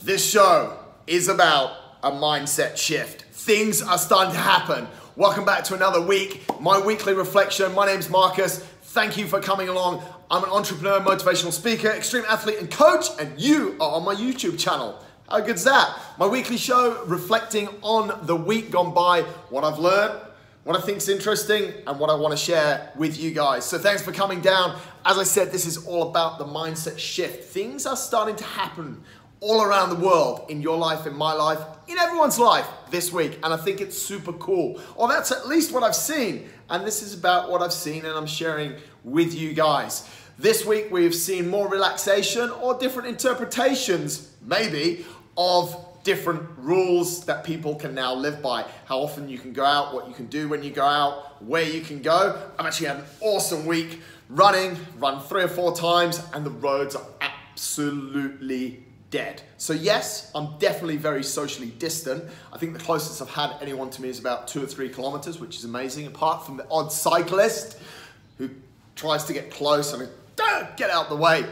This show is about a mindset shift. Things are starting to happen. Welcome back to another week, my weekly reflection. My name's Marcus. Thank you for coming along. I'm an entrepreneur, motivational speaker, extreme athlete and coach, and you are on my YouTube channel. How good's that? My weekly show reflecting on the week gone by, what I've learned, what I think's interesting, and what I want to share with you guys. So thanks for coming down. As I said, this is all about the mindset shift. Things are starting to happen all around the world, in your life, in my life, in everyone's life this week. And I think it's super cool. Or that's at least what I've seen. And this is about what I've seen and I'm sharing with you guys. This week we've seen more relaxation or different interpretations, maybe, of different rules that people can now live by. How often you can go out, what you can do when you go out, where you can go. I've actually had an awesome week run 3 or 4 times, and the roads are absolutely dead. So yes, I'm definitely very socially distant. I think the closest I've had anyone to me is about 2 or 3 kilometers, which is amazing, apart from the odd cyclist who tries to get close and get out the way.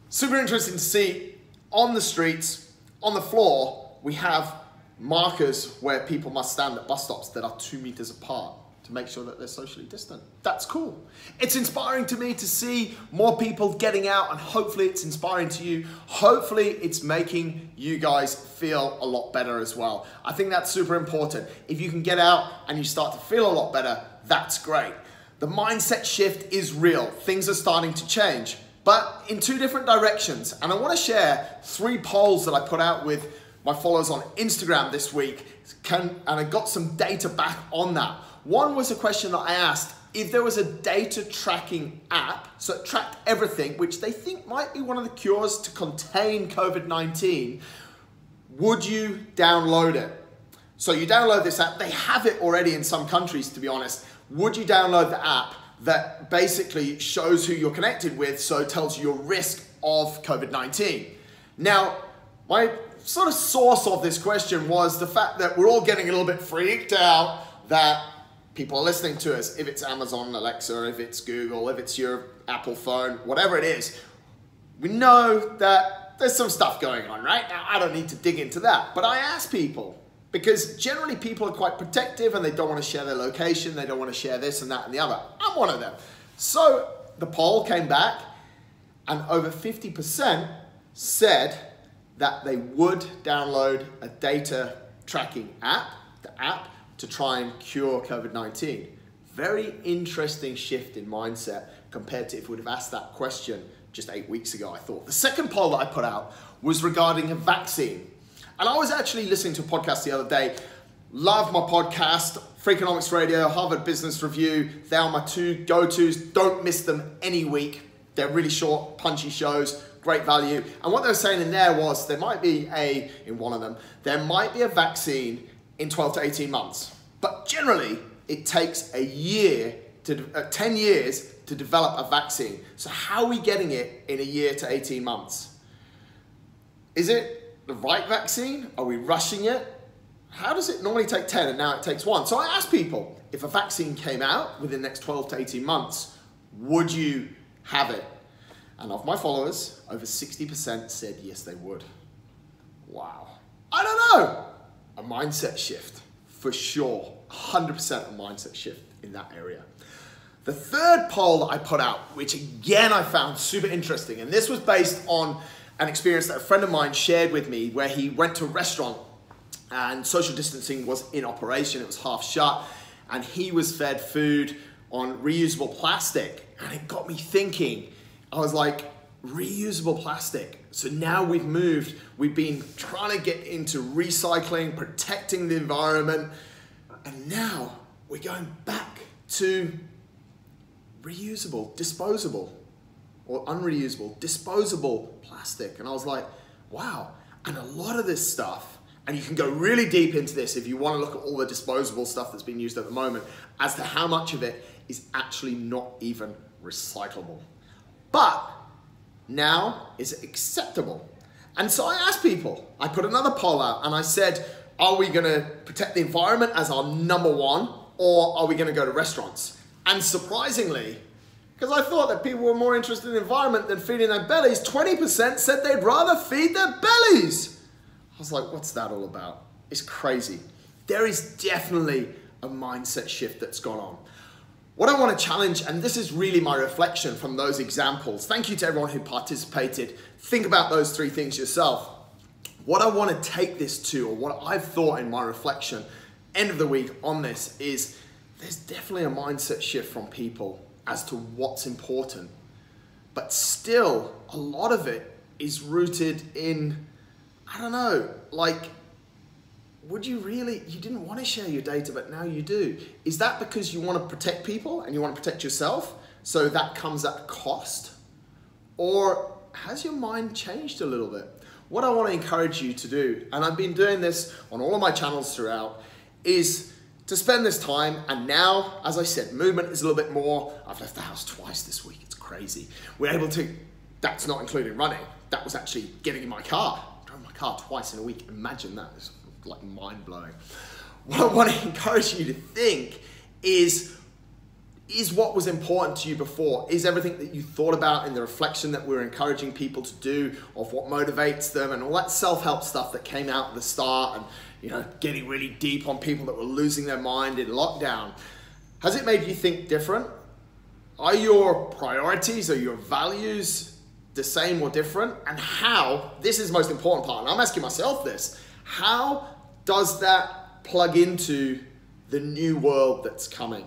Super interesting to see on the streets, on the floor, we have markers where people must stand at bus stops that are 2 meters apart to make sure that they're socially distant. That's cool. It's inspiring to me to see more people getting out, and hopefully it's inspiring to you. Hopefully it's making you guys feel a lot better as well. I think that's super important. If you can get out and you start to feel a lot better, that's great. The mindset shift is real. Things are starting to change, but in 2 different directions. And I want to share 3 polls that I put out with my followers on Instagram this week, and I got some data back on that. One was a question that I asked, if there was a data tracking app, so it tracked everything, which they think might be one of the cures to contain COVID-19, would you download it? So you download this app, they have it already in some countries, to be honest. Would you download the app that basically shows who you're connected with, so it tells you your risk of COVID-19? Now, my sort of source of this question was the fact that we're all getting a little bit freaked out that people are listening to us. If it's Amazon Alexa, if it's Google, if it's your Apple phone, whatever it is, we know that there's some stuff going on, right? Now, I don't need to dig into that, but I ask people, because generally people are quite protective and they don't want to share their location, they don't want to share this and that and the other. I'm one of them. So the poll came back and over 50% said that they would download a data tracking app, the app, to try and cure COVID-19. Very interesting shift in mindset compared to if we would have asked that question just 8 weeks ago, I thought. The second poll that I put out was regarding a vaccine. And I was actually listening to a podcast the other day. Love my podcast, Freakonomics Radio, Harvard Business Review. They are my 2 go-tos. Don't miss them any week. They're really short, punchy shows, great value. And what they were saying in there was there might be in one of them, there might be a vaccine in 12 to 18 months. But generally, it takes 10 years to develop a vaccine. So how are we getting it in a year to 18 months? Is it the right vaccine? Are we rushing it? How does it normally take 10 and now it takes 1? So I asked people, if a vaccine came out within the next 12 to 18 months, would you have it? And of my followers, over 60% said yes, they would. Wow. I don't know. A mindset shift, for sure. 100% a mindset shift in that area. The third poll that I put out, which again I found super interesting, and this was based on an experience that a friend of mine shared with me where he went to a restaurant and social distancing was in operation, it was half shut, and he was fed food on reusable plastic. And it got me thinking, I was like, reusable plastic. So now we've been trying to get into recycling, protecting the environment, and now we're going back to reusable, disposable, or unreusable, disposable plastic. And I was like, wow. And a lot of this stuff, and you can go really deep into this if you want to look at all the disposable stuff that's being used at the moment, as to how much of it is actually not even recyclable. But now is it acceptable? And so I asked people, I put another poll out and I said, are we going to protect the environment as our #1, or are we going to go to restaurants? And surprisingly, because I thought that people were more interested in the environment than feeding their bellies, 20% said they'd rather feed their bellies. was like, what's that all about? It's crazy. There is definitely a mindset shift that's gone on. What I want to challenge, and this is really my reflection from those examples. Thank you to everyone who participated. Think about those 3 things yourself. What I want to take this to, or what I've thought in my reflection, end of the week on this, is there's definitely a mindset shift from people as to what's important. But still, a lot of it is rooted in, I don't know, like, would you really, you didn't want to share your data, but now you do. Is that because you want to protect people and you want to protect yourself, so that comes at cost? Or has your mind changed a little bit? What I want to encourage you to do, and I've been doing this on all of my channels throughout, is to spend this time, and now, as I said, movement is a little bit more. I've left the house twice this week, it's crazy. We're able to, that's not including running, that was actually getting in my car. I drove my car twice in a week, imagine that. It's like mind-blowing. What I want to encourage you to think is what was important to you before? Is everything that you thought about in the reflection that we're encouraging people to do of what motivates them and all that self-help stuff that came out at the start, and getting really deep on people that were losing their mind in lockdown, has it made you think different? Are your priorities, are your values the same or different? And how, this is the most important part, and I'm asking myself this, how does that plug into the new world that's coming?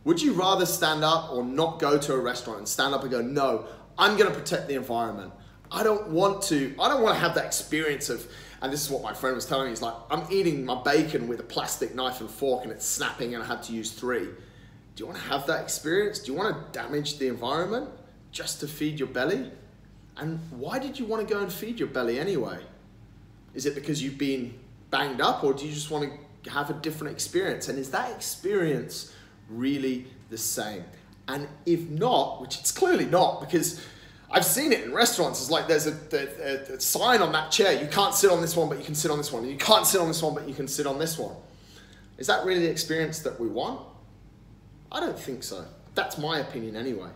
Would you rather stand up or not go to a restaurant and stand up and go, no, I'm gonna protect the environment. I don't want to have that experience of, and this is what my friend was telling me, he's like, I'm eating my bacon with a plastic knife and fork and it's snapping and I had to use 3. Do you want to have that experience? Do you want to damage the environment just to feed your belly? And why did you want to go and feed your belly anyway? Is it because you've been banged up, or do you just want to have a different experience? And is that experience really the same? And if not, which it's clearly not, because I've seen it in restaurants, it's like there's a sign on that chair, you can't sit on this one, but you can sit on this one, and you can't sit on this one, but you can sit on this one. Is that really the experience that we want? I don't think so. That's my opinion anyway.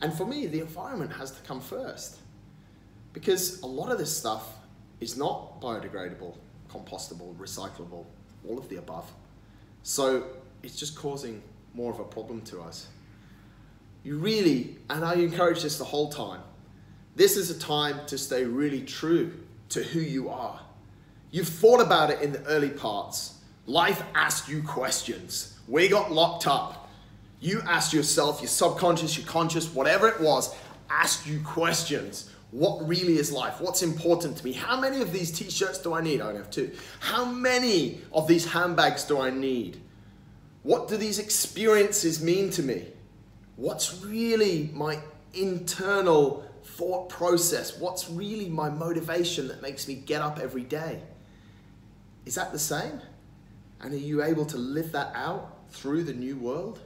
And for me, the environment has to come first, because a lot of this stuff is not biodegradable, compostable, recyclable, all of the above. So it's just causing more of a problem to us. You really, and I encourage this the whole time, this is a time to stay really true to who you are. You've thought about it in the early parts. Life asked you questions. We got locked up. You asked yourself, your subconscious, your conscious, whatever it was, asked you questions. What really is life? What's important to me? How many of these t-shirts do I need? I only have 2. How many of these handbags do I need? What do these experiences mean to me? What's really my internal thought process? What's really my motivation that makes me get up every day? Is that the same? And are you able to live that out through the new world?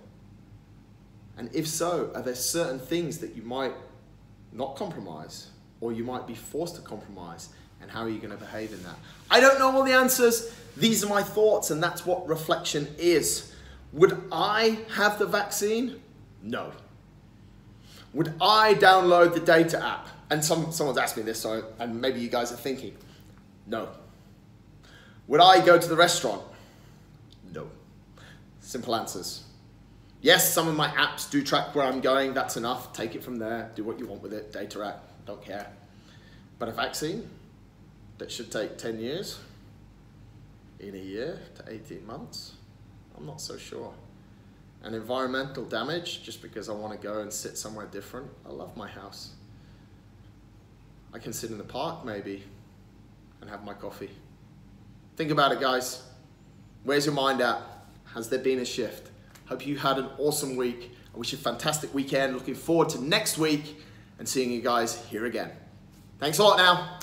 And if so, are there certain things that you might not compromise, or you might be forced to compromise, and how are you going to behave in that? I don't know all the answers. These are my thoughts, and that's what reflection is. Would I have the vaccine? No. Would I download the data app? And someone's asked me this, so, and maybe you guys are thinking, no. Would I go to the restaurant? No. Simple answers. Yes, some of my apps do track where I'm going, that's enough. Take it from there, do what you want with it, data app, don't care. But a vaccine that should take 10 years, in a year to 18 months, I'm not so sure. And environmental damage, just because I want to go and sit somewhere different, I love my house. I can sit in the park maybe and have my coffee. Think about it, guys. Where's your mind at? Has there been a shift? Hope you had an awesome week. I wish you a fantastic weekend. Looking forward to next week and seeing you guys here again. Thanks a lot now.